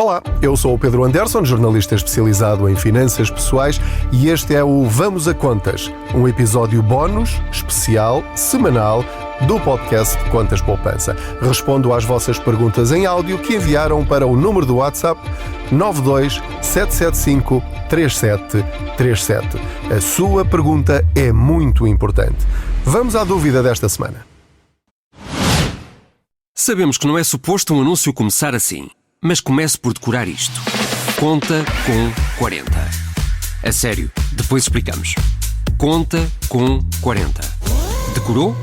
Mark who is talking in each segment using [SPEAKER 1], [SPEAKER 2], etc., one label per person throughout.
[SPEAKER 1] Olá, eu sou o Pedro Anderson, jornalista especializado em finanças pessoais, e este é o Vamos a Contas, um episódio bónus, especial, semanal, do podcast Contas Poupança. Respondo às vossas perguntas em áudio que enviaram para o número do WhatsApp 92 775 3737. A sua pergunta é muito importante. Vamos à dúvida desta semana.
[SPEAKER 2] Sabemos que não é suposto um anúncio começar assim, mas comece por decorar isto. Conta com 40. A sério, depois explicamos. Conta com 40. Decorou?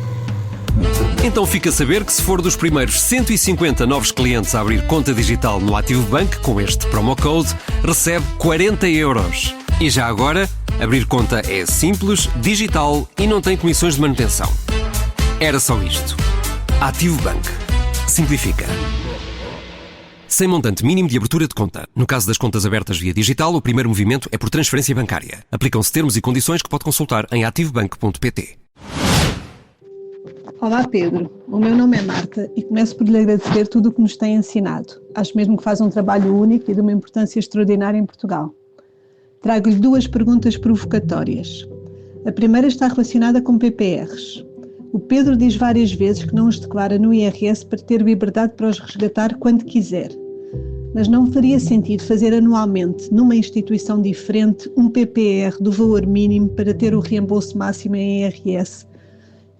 [SPEAKER 2] Então fica a saber que se for dos primeiros 150 novos clientes a abrir conta digital no Ativo Bank com este promo code, recebe 40 euros. E já agora, abrir conta é simples, digital e não tem comissões de manutenção. Era só isto. Ativo Bank. Simplifica. Sem montante mínimo de abertura de conta. No caso das contas abertas via digital, o primeiro movimento é por transferência bancária. Aplicam-se termos e condições que pode consultar em ativobank.pt.
[SPEAKER 3] Olá Pedro, o meu nome é Marta e começo por lhe agradecer tudo o que nos tem ensinado. Acho mesmo que faz um trabalho único e de uma importância extraordinária em Portugal. Trago-lhe duas perguntas provocatórias. A primeira está relacionada com PPRs. O Pedro diz várias vezes que não os declara no IRS para ter liberdade para os resgatar quando quiser. Mas não faria sentido fazer anualmente, numa instituição diferente, um PPR do valor mínimo para ter o reembolso máximo em IRS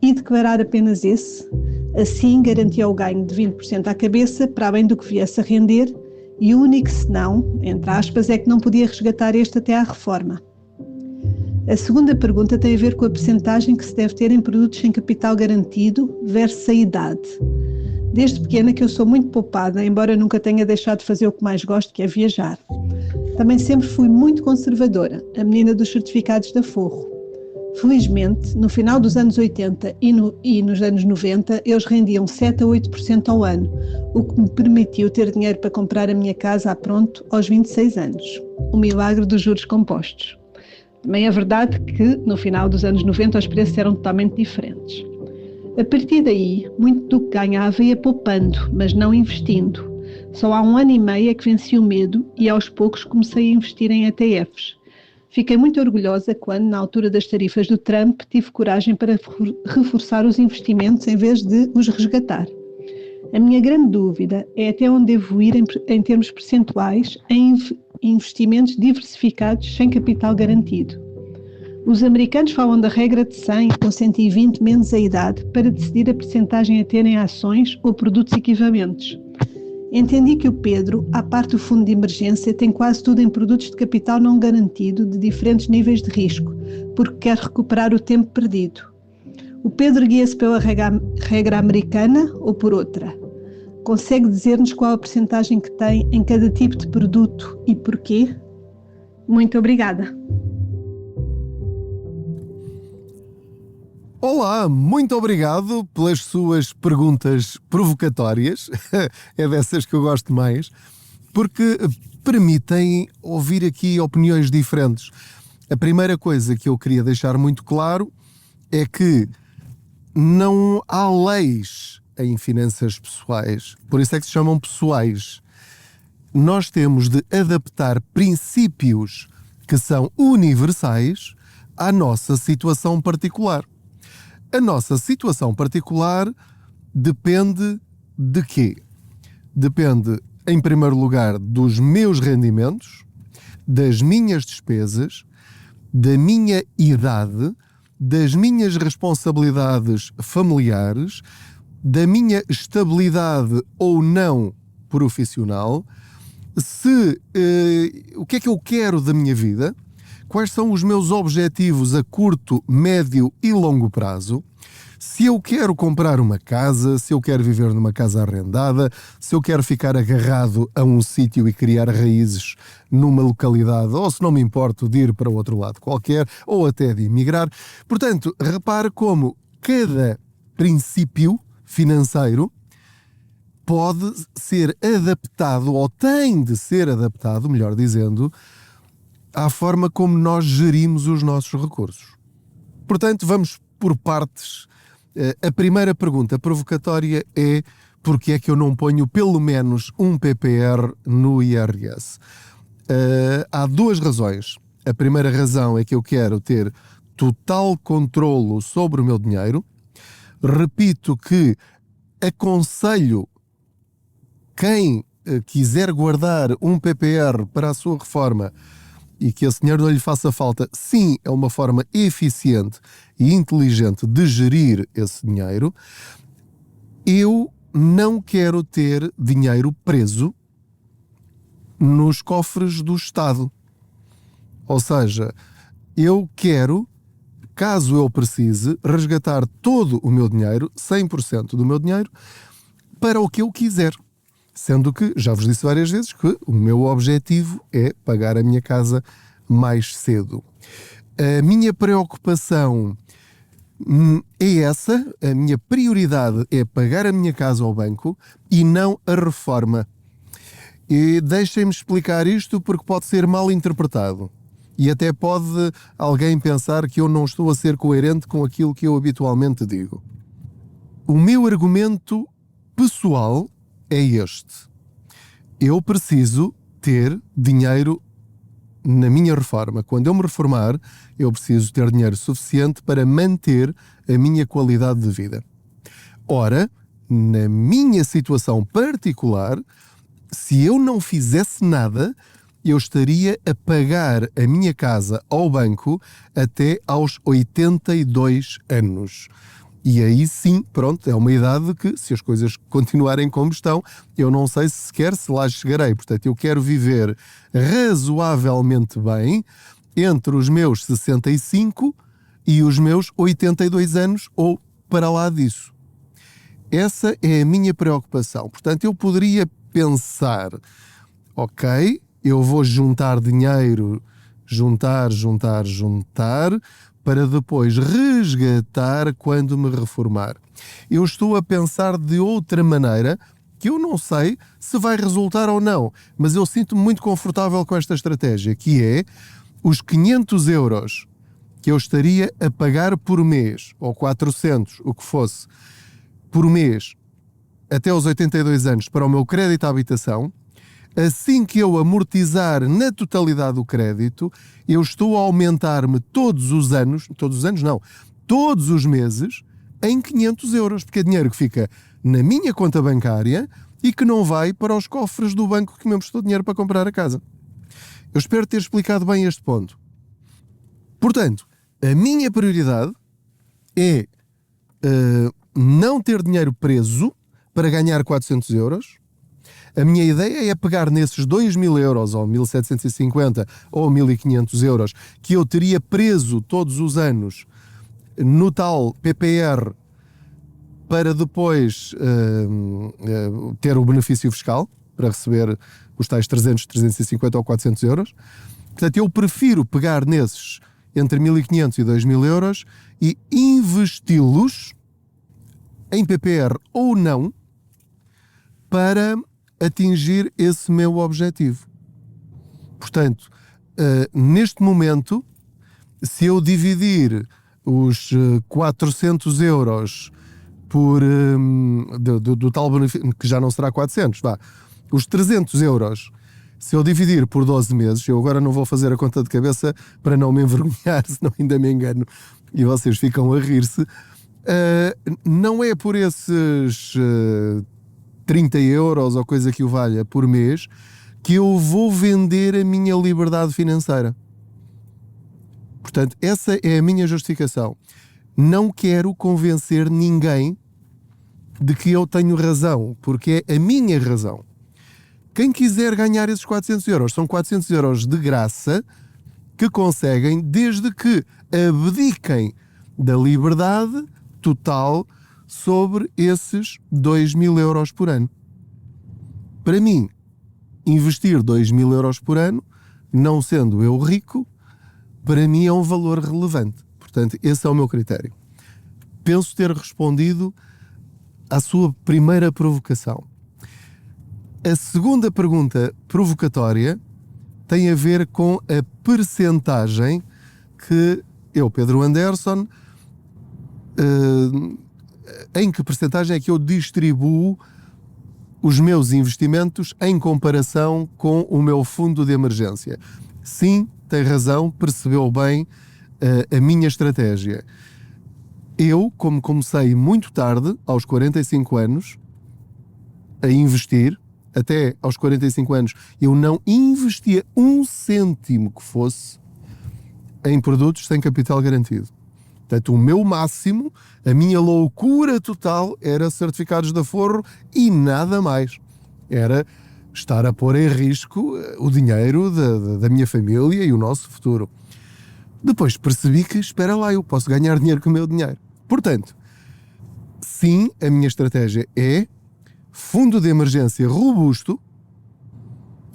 [SPEAKER 3] e declarar apenas esse? Assim garantia o ganho de 20% à cabeça, para além do que viesse a render, e o único senão, entre aspas, é que não podia resgatar este até à reforma. A segunda pergunta tem a ver com a percentagem que se deve ter em produtos sem capital garantido versus a idade. Desde pequena que eu sou muito poupada, embora nunca tenha deixado de fazer o que mais gosto, que é viajar. Também sempre fui muito conservadora, a menina dos certificados de aforro. Felizmente, no final dos anos 80 e nos anos 90, eles rendiam 7 a 8% ao ano, o que me permitiu ter dinheiro para comprar a minha casa a pronto aos 26 anos. O milagre dos juros compostos. Também é verdade que, no final dos anos 90, os preços eram totalmente diferentes. A partir daí, muito do que ganhava ia poupando, mas não investindo. Só há 1 ano e meio é que venci o medo e aos poucos comecei a investir em ETFs. Fiquei muito orgulhosa quando, na altura das tarifas do Trump, tive coragem para reforçar os investimentos em vez de os resgatar. A minha grande dúvida é até onde devo ir em termos percentuais em investimentos diversificados sem capital garantido. Os americanos falam da regra de 100 ou 120 menos a idade para decidir a percentagem a ter em ações ou produtos equivalentes. Entendi que o Pedro, à parte do fundo de emergência, tem quase tudo em produtos de capital não garantido de diferentes níveis de risco, porque quer recuperar o tempo perdido. O Pedro guia-se pela regra americana ou por outra? Consegue dizer-nos qual a percentagem que tem em cada tipo de produto e porquê? Muito obrigada.
[SPEAKER 1] Olá, muito obrigado pelas suas perguntas provocatórias. É dessas que eu gosto mais, porque permitem ouvir aqui opiniões diferentes. A primeira coisa que eu queria deixar muito claro é que não há leis em finanças pessoais, por isso é que se chamam pessoais. Nós temos de adaptar princípios que são universais à nossa situação particular. A nossa situação particular depende de quê? Depende, em primeiro lugar, dos meus rendimentos, das minhas despesas, da minha idade, das minhas responsabilidades familiares, da minha estabilidade ou não profissional, o que é que eu quero da minha vida, quais são os meus objetivos a curto, médio e longo prazo, se eu quero comprar uma casa, se eu quero viver numa casa arrendada, se eu quero ficar agarrado a um sítio e criar raízes numa localidade, ou se não me importo de ir para outro lado qualquer, ou até de emigrar. Portanto, repare como cada princípio financeiro pode ser adaptado, ou tem de ser adaptado, melhor dizendo, à forma como nós gerimos os nossos recursos. Portanto, vamos por partes. A primeira pergunta provocatória é: porque é que eu não ponho pelo menos um PPR no IRS? Há duas razões. A primeira razão é que eu quero ter total controlo sobre o meu dinheiro. Repito que aconselho quem quiser guardar um PPR para a sua reforma e que esse dinheiro não lhe faça falta, sim, é uma forma eficiente e inteligente de gerir esse dinheiro. Eu não quero ter dinheiro preso nos cofres do Estado. Ou seja, eu quero, caso eu precise, resgatar todo o meu dinheiro, 100% do meu dinheiro, para o que eu quiser. Sendo que, já vos disse várias vezes, que o meu objetivo é pagar a minha casa mais cedo. A minha preocupação é essa, a minha prioridade é pagar a minha casa ao banco e não a reforma. E deixem-me explicar isto porque pode ser mal interpretado. E até pode alguém pensar que eu não estou a ser coerente com aquilo que eu habitualmente digo. O meu argumento pessoal é este. Eu preciso ter dinheiro na minha reforma. Quando eu me reformar, eu preciso ter dinheiro suficiente para manter a minha qualidade de vida. Ora, na minha situação particular, se eu não fizesse nada, eu estaria a pagar a minha casa ao banco até aos 82 anos. E aí sim, pronto, é uma idade que, se as coisas continuarem como estão, eu não sei se sequer se lá chegarei. Portanto, eu quero viver razoavelmente bem entre os meus 65 e os meus 82 anos ou para lá disso. Essa é a minha preocupação. Portanto, eu poderia pensar, ok, eu vou juntar dinheiro, juntar, para depois resgatar quando me reformar. Eu estou a pensar de outra maneira, que eu não sei se vai resultar ou não, mas eu sinto-me muito confortável com esta estratégia, que é os 500 euros que eu estaria a pagar por mês, ou 400, o que fosse, por mês, até aos 82 anos, para o meu crédito à habitação. Assim que eu amortizar na totalidade o crédito, eu estou a aumentar-me todos os meses, em 500 euros, porque é dinheiro que fica na minha conta bancária e que não vai para os cofres do banco que me emprestou dinheiro para comprar a casa. Eu espero ter explicado bem este ponto. Portanto, a minha prioridade é não ter dinheiro preso para ganhar 400 euros. A minha ideia é pegar nesses 2.000 euros, ou 1.750 ou 1.500 euros, que eu teria preso todos os anos no tal PPR, para depois ter o benefício fiscal, para receber os tais 300, 350 ou 400 euros. Portanto, eu prefiro pegar nesses entre 1.500 e 2.000 euros e investi-los em PPR ou não, para atingir esse meu objetivo. Portanto, neste momento, se eu dividir os 400 euros por, do tal benefício, que já não será 400, os 300 euros, se eu dividir por 12 meses, eu agora não vou fazer a conta de cabeça para não me envergonhar, senão ainda me engano e vocês ficam a rir-se, não é por esses 30 euros ou coisa que o valha por mês que eu vou vender a minha liberdade financeira. Portanto, essa é a minha justificação. Não quero convencer ninguém de que eu tenho razão, porque é a minha razão. Quem quiser ganhar esses 400 euros, são 400 euros de graça que conseguem desde que abdiquem da liberdade total sobre esses 2.000 euros por ano. Para mim, investir 2.000 euros por ano, não sendo eu rico, para mim é um valor relevante. Portanto, esse é o meu critério. Penso ter respondido à sua primeira provocação. A segunda pergunta provocatória tem a ver com a percentagem que eu, Pedro Anderson, em que percentagem é que eu distribuo os meus investimentos em comparação com o meu fundo de emergência. Sim, tem razão, percebeu bem a minha estratégia. Eu, como comecei muito tarde, aos 45 anos, a investir, até aos 45 anos, eu não investia um cêntimo que fosse em produtos sem capital garantido. Portanto, o meu máximo, a minha loucura total era certificados de aforro e nada mais. Era estar a pôr em risco o dinheiro da minha família e o nosso futuro. Depois percebi que, espera lá, eu posso ganhar dinheiro com o meu dinheiro. Portanto, sim, a minha estratégia é fundo de emergência robusto.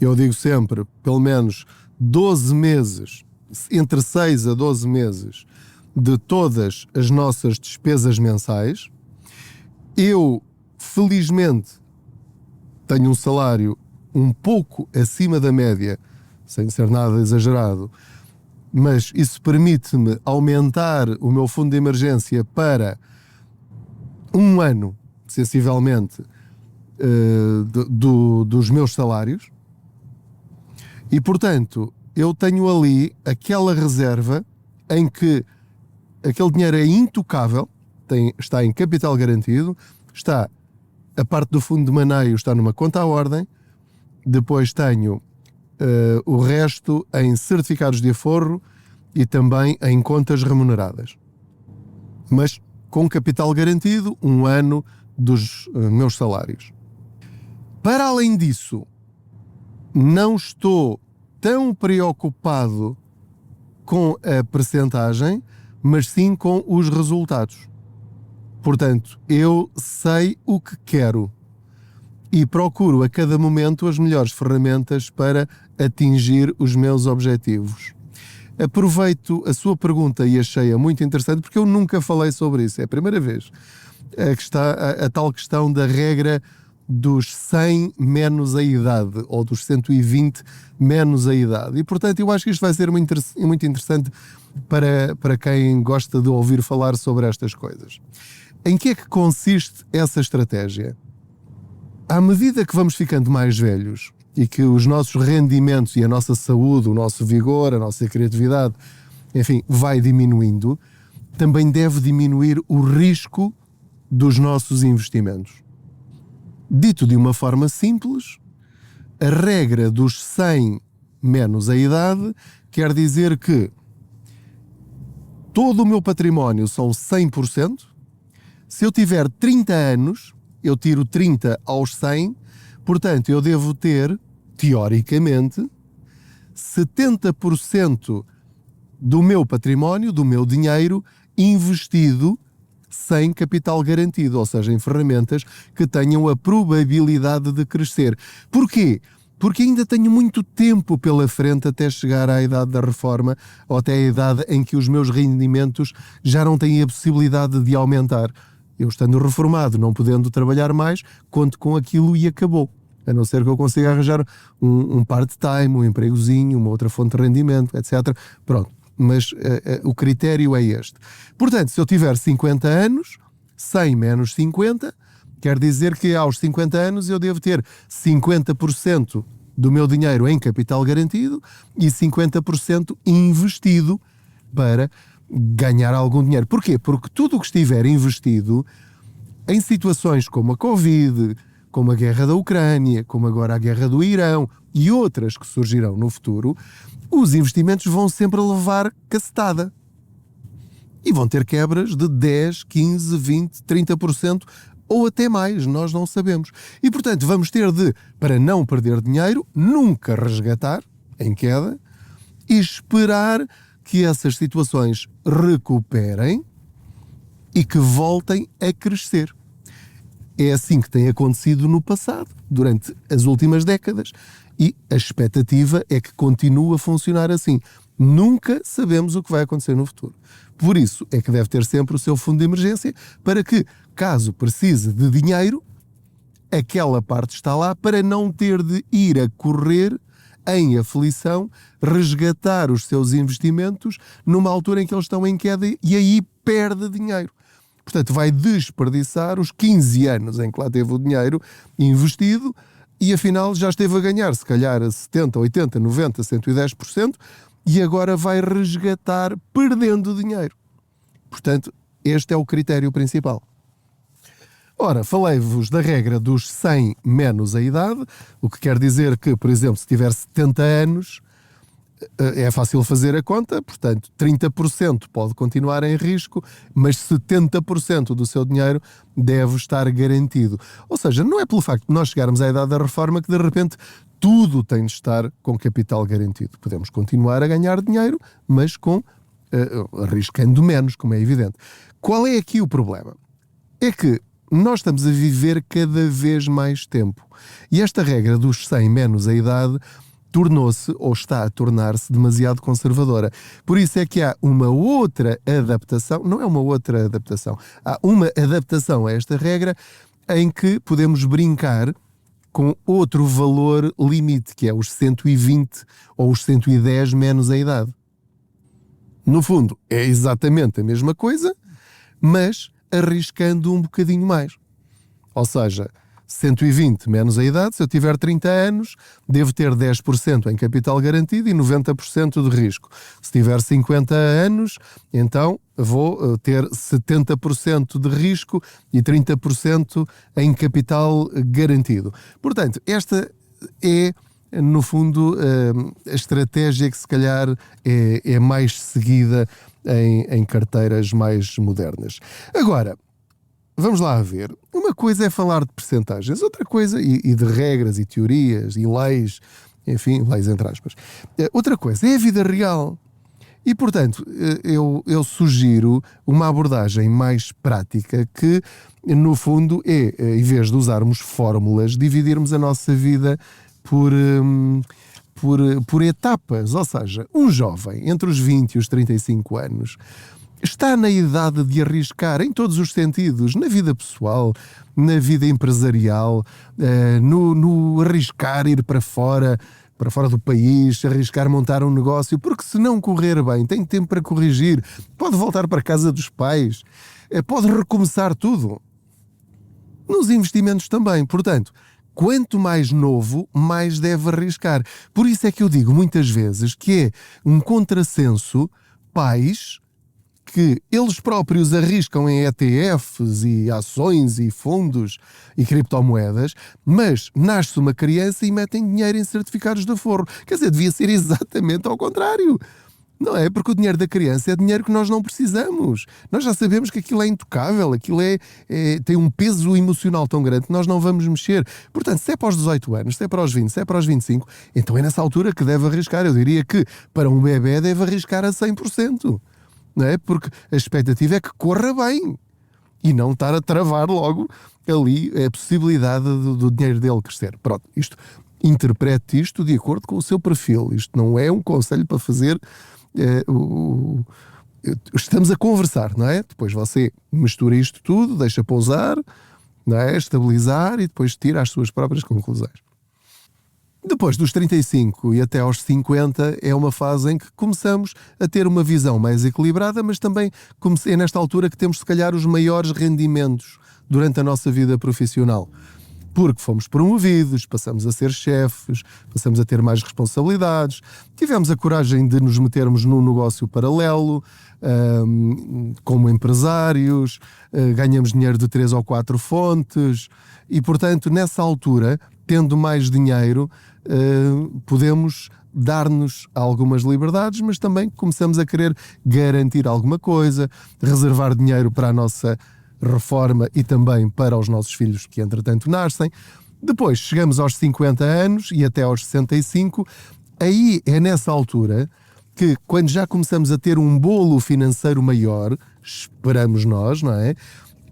[SPEAKER 1] Eu digo sempre, pelo menos 12 meses, entre 6 a 12 meses, de todas as nossas despesas mensais. Eu, felizmente, tenho um salário um pouco acima da média, sem ser nada exagerado, mas isso permite-me aumentar o meu fundo de emergência para um ano, sensivelmente, dos meus salários. E, portanto, eu tenho ali aquela reserva em que aquele dinheiro é intocável, está em capital garantido, está a parte do fundo de maneio está numa conta à ordem, depois tenho o resto em certificados de aforro e também em contas remuneradas. Mas com capital garantido, um ano dos meus salários. Para além disso, não estou tão preocupado com a percentagem, mas sim com os resultados. Portanto, eu sei o que quero e procuro a cada momento as melhores ferramentas para atingir os meus objetivos. Aproveito a sua pergunta e achei-a muito interessante porque eu nunca falei sobre isso, é a primeira vez. A tal questão da regra dos 100 menos a idade, ou dos 120 menos a idade. E, portanto, eu acho que isto vai ser muito interessante para quem gosta de ouvir falar sobre estas coisas. Em que é que consiste essa estratégia? À medida que vamos ficando mais velhos e que os nossos rendimentos e a nossa saúde, o nosso vigor, a nossa criatividade, enfim, vai diminuindo, também deve diminuir o risco dos nossos investimentos. Dito de uma forma simples, a regra dos 100 menos a idade quer dizer que todo o meu património são 100%. Se eu tiver 30 anos, eu tiro 30 aos 100, portanto, eu devo ter, teoricamente, 70% do meu património, do meu dinheiro, investido sem capital garantido, ou seja, em ferramentas que tenham a probabilidade de crescer. Porquê? Porque ainda tenho muito tempo pela frente até chegar à idade da reforma ou até a idade em que os meus rendimentos já não têm a possibilidade de aumentar. Eu, estando reformado, não podendo trabalhar mais, conto com aquilo e acabou. A não ser que eu consiga arranjar um part-time, um empregozinho, uma outra fonte de rendimento, etc. Pronto. Mas o critério é este. Portanto, se eu tiver 50 anos, 100 menos 50, quer dizer que aos 50 anos eu devo ter 50% do meu dinheiro em capital garantido e 50% investido para ganhar algum dinheiro. Porquê? Porque tudo o que estiver investido em situações como a Covid, como a guerra da Ucrânia, como agora a guerra do Irão e outras que surgirão no futuro, os investimentos vão sempre levar cacetada. E vão ter quebras de 10, 15, 20, 30% ou até mais, nós não sabemos. E, portanto, vamos ter de, para não perder dinheiro, nunca resgatar em queda e esperar que essas situações recuperem e que voltem a crescer. É assim que tem acontecido no passado, durante as últimas décadas. E a expectativa é que continue a funcionar assim. Nunca sabemos o que vai acontecer no futuro. Por isso é que deve ter sempre o seu fundo de emergência para que, caso precise de dinheiro, aquela parte está lá para não ter de ir a correr em aflição, resgatar os seus investimentos numa altura em que eles estão em queda e aí perde dinheiro. Portanto, vai desperdiçar os 15 anos em que lá teve o dinheiro investido e afinal já esteve a ganhar, se calhar, 70%, 80%, 90%, 110% e agora vai resgatar perdendo dinheiro. Portanto, este é o critério principal. Ora, falei-vos da regra dos 100 menos a idade, o que quer dizer que, por exemplo, se tiver 70 anos, é fácil fazer a conta, portanto, 30% pode continuar em risco, mas 70% do seu dinheiro deve estar garantido. Ou seja, não é pelo facto de nós chegarmos à idade da reforma que, de repente, tudo tem de estar com capital garantido. Podemos continuar a ganhar dinheiro, mas arriscando menos, como é evidente. Qual é aqui o problema? É que nós estamos a viver cada vez mais tempo. E esta regra dos 100 menos a idade tornou-se ou está a tornar-se demasiado conservadora. Por isso é que há uma outra adaptação, não é uma outra adaptação, há uma adaptação a esta regra em que podemos brincar com outro valor limite, que é os 120 ou os 110 menos a idade. No fundo, é exatamente a mesma coisa, mas arriscando um bocadinho mais. Ou seja, 120 menos a idade, se eu tiver 30 anos, devo ter 10% em capital garantido e 90% de risco. Se tiver 50 anos, então vou ter 70% de risco e 30% em capital garantido. Portanto, esta é, no fundo, a estratégia que se calhar é mais seguida em carteiras mais modernas. Agora, vamos lá ver. Uma coisa é falar de percentagens, outra coisa, e de regras e teorias e leis, enfim, leis entre aspas. Outra coisa é a vida real. E, portanto, eu sugiro uma abordagem mais prática que, no fundo, em vez de usarmos fórmulas, dividirmos a nossa vida por etapas. Ou seja, um jovem entre os 20 e os 35 anos está na idade de arriscar em todos os sentidos, na vida pessoal, na vida empresarial, no arriscar ir para fora do país, arriscar montar um negócio, porque se não correr bem, tem tempo para corrigir, pode voltar para a casa dos pais, pode recomeçar tudo. Nos investimentos também, portanto, quanto mais novo, mais deve arriscar. Por isso é que eu digo muitas vezes que é um contrassenso pais que eles próprios arriscam em ETFs e ações e fundos e criptomoedas, mas nasce uma criança e metem dinheiro em certificados de aforro. Quer dizer, devia ser exatamente ao contrário. Não é? Porque o dinheiro da criança é dinheiro que nós não precisamos. Nós já sabemos que aquilo é intocável, aquilo tem um peso emocional tão grande que nós não vamos mexer. Portanto, se é para os 18 anos, se é para os 20, se é para os 25, então é nessa altura que deve arriscar. Eu diria que para um bebê deve arriscar a 100%. Não é? Porque a expectativa é que corra bem e não estar a travar logo ali a possibilidade do dinheiro dele crescer. Pronto, interprete isto de acordo com o seu perfil. Isto não é um conselho para fazer. Estamos a conversar, não é? Depois você mistura isto tudo, deixa pousar, não é? Estabilizar e depois tira as suas próprias conclusões. Depois dos 35 e até aos 50 é uma fase em que começamos a ter uma visão mais equilibrada, mas também é nesta altura que temos se calhar os maiores rendimentos durante a nossa vida profissional. Porque fomos promovidos, passamos a ser chefes, passamos a ter mais responsabilidades, tivemos a coragem de nos metermos num negócio paralelo, como empresários, ganhamos dinheiro de 3 ou 4 fontes e, portanto, nessa altura, tendo mais dinheiro, podemos dar-nos algumas liberdades, mas também começamos a querer garantir alguma coisa, reservar dinheiro para a nossa reforma e também para os nossos filhos que entretanto nascem. Depois chegamos aos 50 anos e até aos 65, aí é nessa altura que, quando já começamos a ter um bolo financeiro maior, esperamos nós, não é?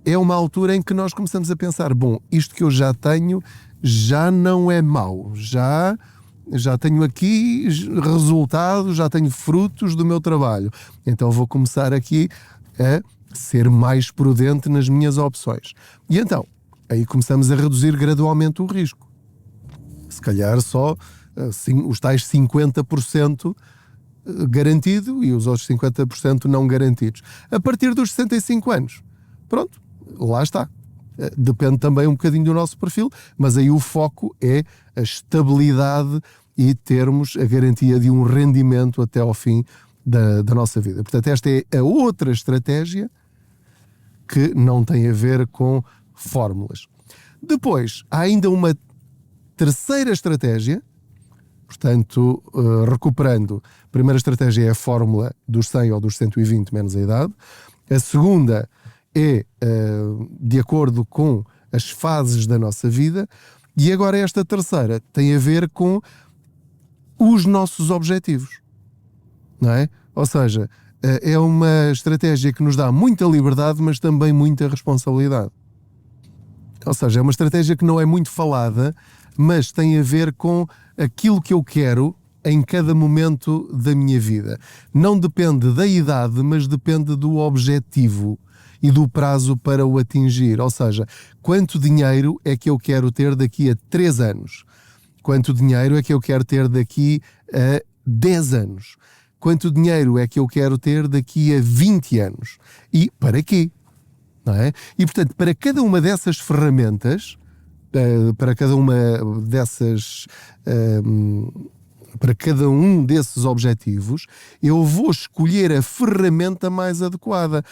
[SPEAKER 1] É uma altura em que nós começamos a pensar, bom, isto que eu já tenho já não é mau, já tenho aqui resultados, já tenho frutos do meu trabalho, então vou começar aqui a ser mais prudente nas minhas opções. E então, aí começamos a reduzir gradualmente o risco. Se calhar só os tais 50% garantido e os outros 50% não garantidos. A partir dos 65 anos, Pronto, lá está. Depende também um bocadinho do nosso perfil, mas aí o foco é a estabilidade e termos a garantia de um rendimento até ao fim da nossa vida. Portanto, esta é a outra estratégia que não tem a ver com fórmulas. Depois, há ainda uma terceira estratégia, portanto, recuperando, a primeira estratégia é a fórmula dos 100 ou dos 120 menos a idade. A segunda é de acordo com as fases da nossa vida. E agora esta terceira tem a ver com os nossos objetivos, não é? Ou seja, é uma estratégia que nos dá muita liberdade, mas também muita responsabilidade. Ou seja, é uma estratégia que não é muito falada, mas tem a ver com aquilo que eu quero em cada momento da minha vida. Não depende da idade, mas depende do objetivo e do prazo para o atingir. Ou seja, quanto dinheiro é que eu quero ter daqui a 3 anos? Quanto dinheiro é que eu quero ter daqui a 10 anos? Quanto dinheiro é que eu quero ter daqui a 20 anos? E para quê? Não é? E, portanto, para cada uma dessas ferramentas, para cada uma dessas... para cada um desses objetivos, eu vou escolher a ferramenta mais adequada.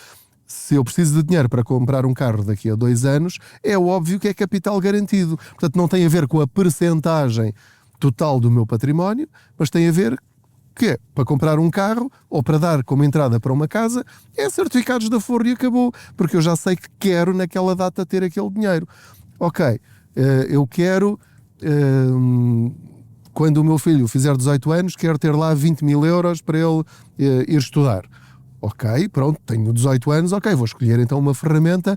[SPEAKER 1] Se eu preciso de dinheiro para comprar um carro daqui a 2 anos, é óbvio que é capital garantido. Portanto, não tem a ver com a percentagem total do meu património, mas tem a ver que para comprar um carro ou para dar como entrada para uma casa, é certificados da Forro e acabou, porque eu já sei que quero naquela data ter aquele dinheiro. Ok, eu quero... quando o meu filho fizer 18 anos, quero ter lá 20 mil euros para ele ir estudar. Ok, pronto, tenho 18 anos, ok, vou escolher então uma ferramenta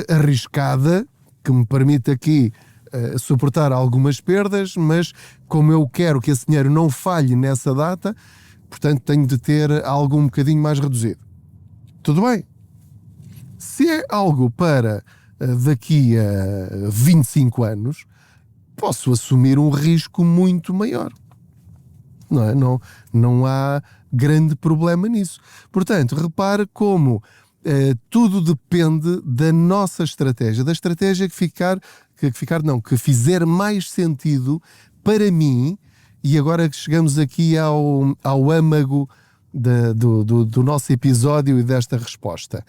[SPEAKER 1] arriscada, que me permite aqui suportar algumas perdas, mas como eu quero que esse dinheiro não falhe nessa data, portanto tenho de ter algo um bocadinho mais reduzido. Tudo bem. Se é algo para daqui a 25 anos, posso assumir um risco muito maior. Não é? Não há grande problema nisso. Portanto, repare como tudo depende da nossa estratégia, da estratégia que fizer mais sentido para mim. E agora que chegamos aqui ao âmago do nosso episódio e desta resposta,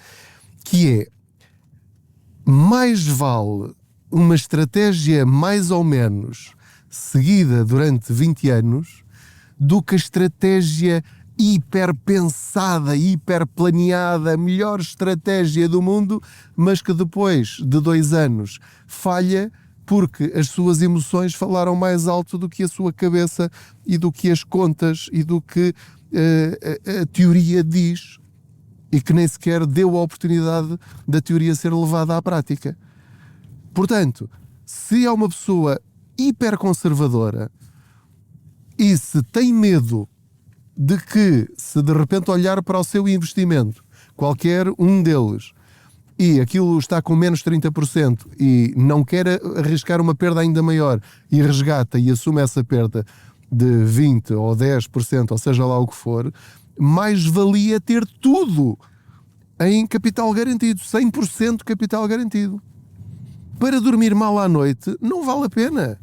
[SPEAKER 1] que é: mais vale uma estratégia mais ou menos seguida durante 20 anos do que a estratégia hiper pensada, hiper planeada, a melhor estratégia do mundo, mas que depois de 2 anos falha porque as suas emoções falaram mais alto do que a sua cabeça e do que as contas e do que a teoria diz, e que nem sequer deu a oportunidade da teoria ser levada à prática. Portanto, se é uma pessoa hiperconservadora e se tem medo de que, se de repente olhar para o seu investimento, qualquer um deles, e aquilo está com menos 30% e não quer arriscar uma perda ainda maior e resgata e assume essa perda de 20% ou 10%, ou seja lá o que for, mais valia ter tudo em capital garantido, 100% capital garantido. Para dormir mal à noite não vale a pena.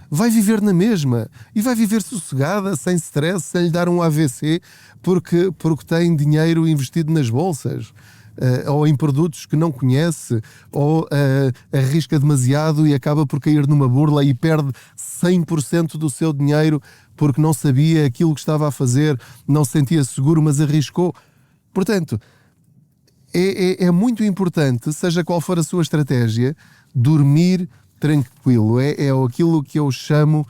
[SPEAKER 1] Vai viver na mesma e vai viver sossegada, sem stress, sem lhe dar um AVC porque tem dinheiro investido nas bolsas, ou em produtos que não conhece, ou arrisca demasiado e acaba por cair numa burla e perde 100% do seu dinheiro porque não sabia aquilo que estava a fazer, não se sentia seguro, mas arriscou. Portanto, é muito importante, seja qual for a sua estratégia, dormir tranquilo. É aquilo que eu chamo,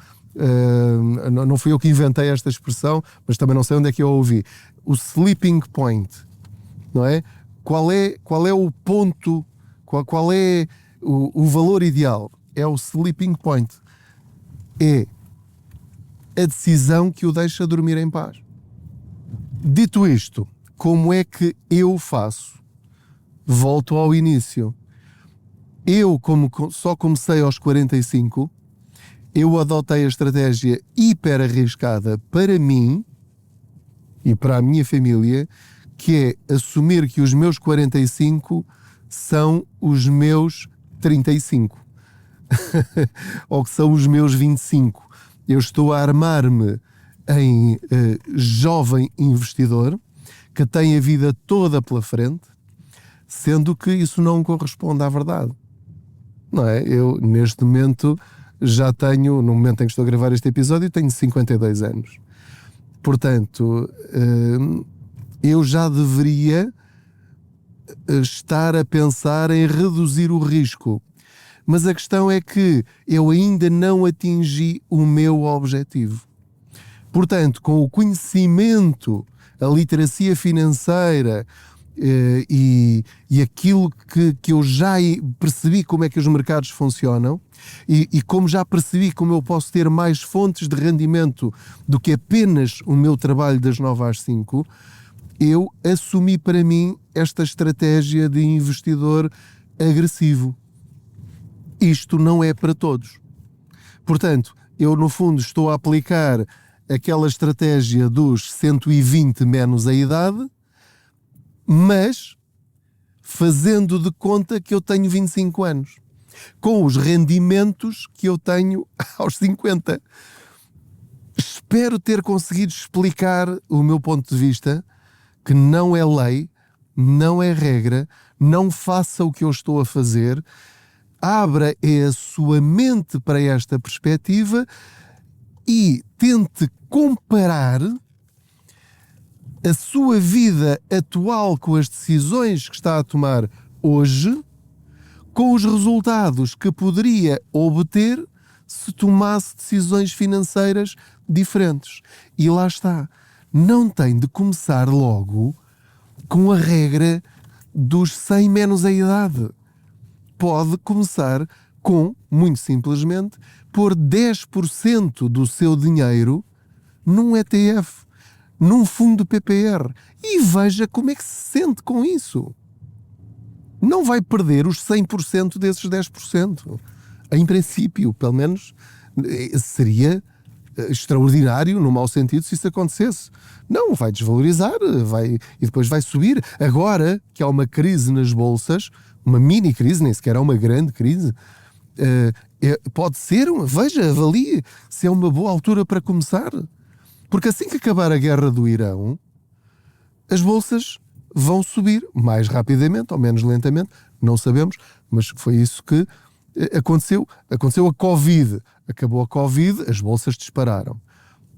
[SPEAKER 1] não fui eu que inventei esta expressão, mas também não sei onde é que eu a ouvi, o sleeping point, não é? Qual é o ponto, qual é o valor ideal? É o sleeping point. É a decisão que o deixa dormir em paz. Dito isto, como é que eu faço? Volto ao início. Eu, como só comecei aos 45, eu adotei a estratégia hiper arriscada para mim e para a minha família, que é assumir que os meus 45 são os meus 35 ou que são os meus 25. Eu estou a armar-me em jovem investidor que tem a vida toda pela frente, sendo que isso não corresponde à verdade. Não é? Eu, neste momento, já tenho, no momento em que estou a gravar este episódio, tenho 52 anos. Portanto, eu já deveria estar a pensar em reduzir o risco. Mas a questão é que eu ainda não atingi o meu objetivo. Portanto, com o conhecimento, a literacia financeira e aquilo que eu já percebi como é que os mercados funcionam e como já percebi como eu posso ter mais fontes de rendimento do que apenas o meu trabalho das 9 às 5, eu assumi para mim esta estratégia de investidor agressivo. Isto não é para todos. Portanto, eu no fundo estou a aplicar aquela estratégia dos 120 menos a idade, mas fazendo de conta que eu tenho 25 anos, com os rendimentos que eu tenho aos 50. Espero ter conseguido explicar o meu ponto de vista, que não é lei, não é regra, não faça o que eu estou a fazer, abra a sua mente para esta perspectiva e tente comparar a sua vida atual com as decisões que está a tomar hoje com os resultados que poderia obter se tomasse decisões financeiras diferentes. E lá está. Não tem de começar logo com a regra dos 100 menos a idade. Pode começar com, muito simplesmente, pôr 10% do seu dinheiro num ETF, num fundo PPR, e veja como é que se sente com isso. Não vai perder os 100% desses 10%. Em princípio, pelo menos, seria extraordinário, no mau sentido, se isso acontecesse. Não, vai desvalorizar, e depois vai subir. Agora que há uma crise nas bolsas, uma mini crise, nem sequer há uma grande crise, pode ser, veja, avalie se é uma boa altura para começar. Porque assim que acabar a guerra do Irão, as bolsas vão subir mais rapidamente ou menos lentamente, não sabemos, mas foi isso que aconteceu. Aconteceu a Covid. Acabou a Covid, as bolsas dispararam.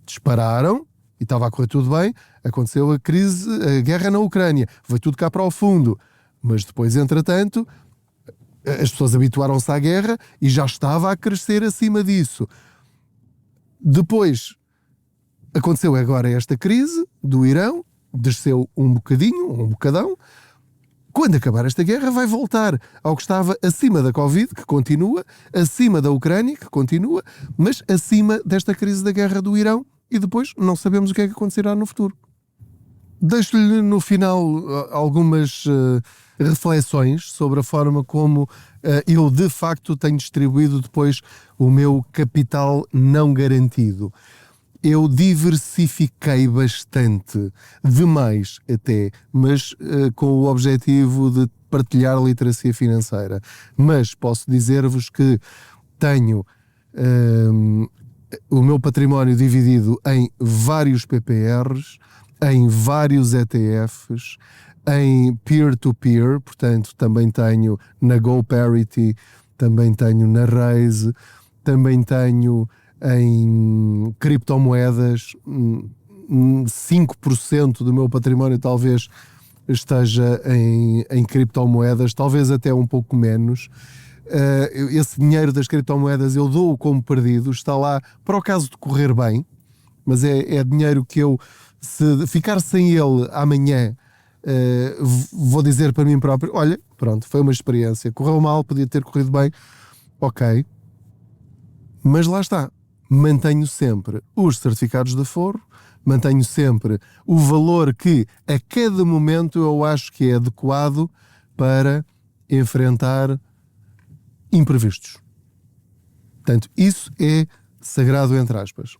[SPEAKER 1] Dispararam e estava a correr tudo bem. Aconteceu a crise, a guerra na Ucrânia. Foi tudo cá para o fundo. Mas depois, entretanto, as pessoas habituaram-se à guerra e já estava a crescer acima disso. Depois, aconteceu agora esta crise do Irão, desceu um bocadão. Quando acabar esta guerra vai voltar ao que estava acima da Covid, que continua, acima da Ucrânia, que continua, mas acima desta crise da guerra do Irão, e depois não sabemos o que é que acontecerá no futuro. Deixo-lhe no final algumas reflexões sobre a forma como eu de facto tenho distribuído depois o meu capital não garantido. Eu diversifiquei bastante, demais até, mas com o objetivo de partilhar literacia financeira. Mas posso dizer-vos que tenho o meu património dividido em vários PPRs, em vários ETFs, em peer-to-peer, portanto também tenho na GoParity, também tenho na Raise, também tenho em criptomoedas. 5% do meu património talvez esteja em criptomoedas, talvez até um pouco menos. Esse dinheiro das criptomoedas eu dou como perdido, está lá para o caso de correr bem, mas é dinheiro que eu, se ficar sem ele amanhã, vou dizer para mim próprio, olha, pronto, foi uma experiência, correu mal, podia ter corrido bem, ok, mas lá está. Mantenho sempre os certificados de aforro, mantenho sempre o valor que a cada momento eu acho que é adequado para enfrentar imprevistos. Portanto, isso é sagrado entre aspas.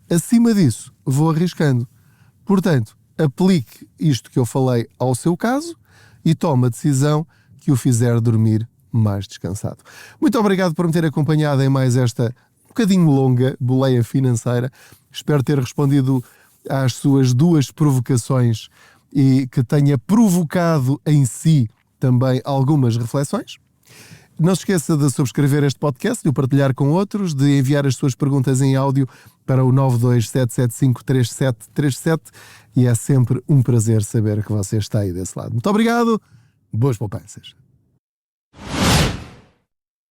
[SPEAKER 1] Acima disso, vou arriscando. Portanto, aplique isto que eu falei ao seu caso e tome a decisão que o fizer dormir mais descansado. Muito obrigado por me ter acompanhado em mais esta um bocadinho longa boleia financeira. Espero ter respondido às suas 2 provocações e que tenha provocado em si também algumas reflexões. Não se esqueça de subscrever este podcast, de o partilhar com outros, de enviar as suas perguntas em áudio para o 927753737 e é sempre um prazer saber que você está aí desse lado. Muito obrigado, boas poupanças.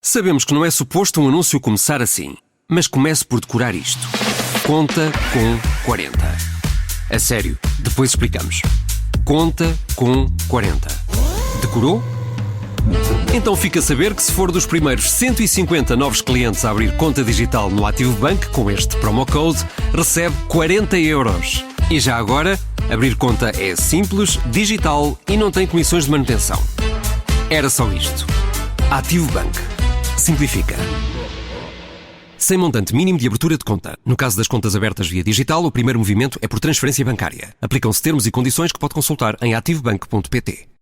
[SPEAKER 2] Sabemos que não é suposto um anúncio começar assim, mas comece por decorar isto. Conta com 40. A sério, depois explicamos. Conta com 40. Decorou? Então fica a saber que se for dos primeiros 150 novos clientes a abrir conta digital no Ativo Bank com este promo code, recebe 40 €. E já agora, abrir conta é simples, digital e não tem comissões de manutenção. Era só isto. Ativo Bank. Simplifica. Sem montante mínimo de abertura de conta. No caso das contas abertas via digital, o primeiro movimento é por transferência bancária. Aplicam-se termos e condições que pode consultar em ativobank.pt.